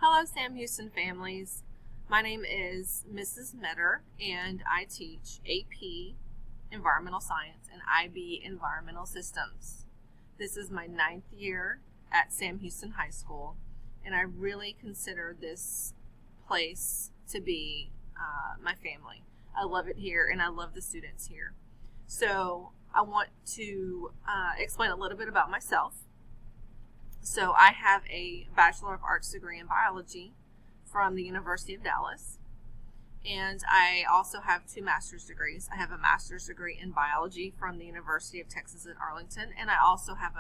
Hello, Sam Houston families. My name is Mrs. Meador, and I teach AP Environmental Science and IB Environmental Systems. This is my 9th year at Sam Houston High School, and I really consider this place to be my family. I love it here, and I love the students here. So I want to explain a little bit about myself. So I have a Bachelor of Arts degree in biology from the University of Dallas, and I also have 2 master's degrees. I have a master's degree in biology from the University of Texas at Arlington, and I also have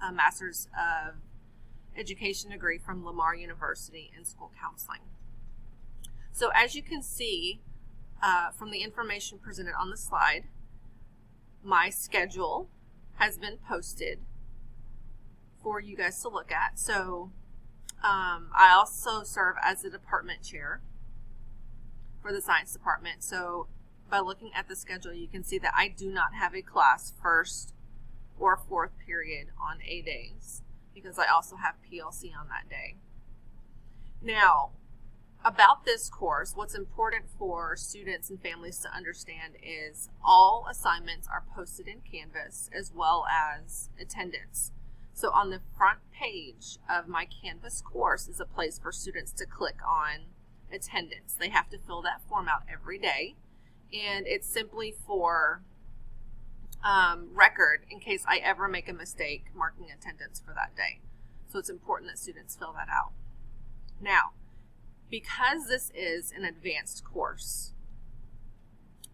a master's of education degree from Lamar University in school counseling. So as you can see from the information presented on the slide, my schedule has been posted for you guys to look at. So I also serve as the department chair for the science department. So by looking at the schedule, you can see that I do not have a class first or fourth period on A days because I also have PLC on that day. Now, about this course, what's important for students and families to understand is all assignments are posted in Canvas as well as attendance. So on the front page of my Canvas course is a place for students to click on attendance. They have to fill that form out every day, and it's simply for record in case I ever make a mistake marking attendance for that day. So it's important that students fill that out. Now, because this is an advanced course,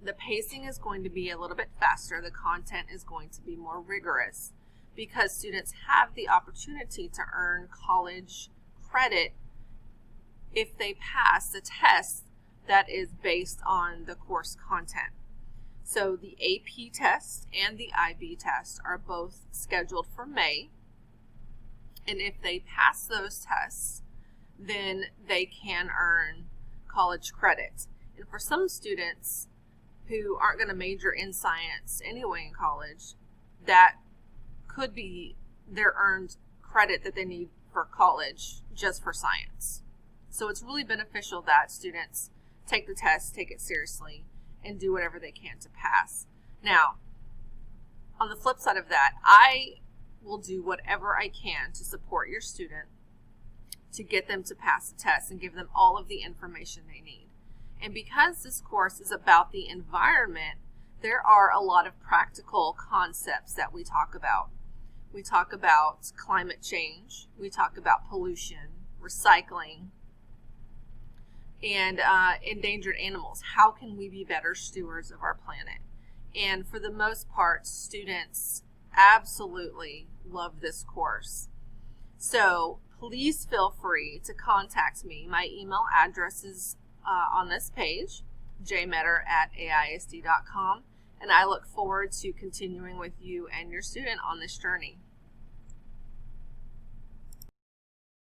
the pacing is going to be a little bit faster. The content is going to be more rigorous, because students have the opportunity to earn college credit if they pass the test that is based on the course content. So the AP test and the IB test are both scheduled for May, and if they pass those tests, then they can earn college credit. And for some students who aren't going to major in science anyway in college, that could be their earned credit that they need for college just for science. So it's really beneficial that students take the test, take it seriously, and do whatever they can to pass. Now, on the flip side of that, I will do whatever I can to support your student to get them to pass the test and give them all of the information they need. And because this course is about the environment, there are a lot of practical concepts that we talk about. We talk about climate change, we talk about pollution, recycling, and endangered animals. How can we be better stewards of our planet? And for the most part, students absolutely love this course. So please feel free to contact me. My email address is on this page, jmeador@aisd.com, and I look forward to continuing with you and your student on this journey.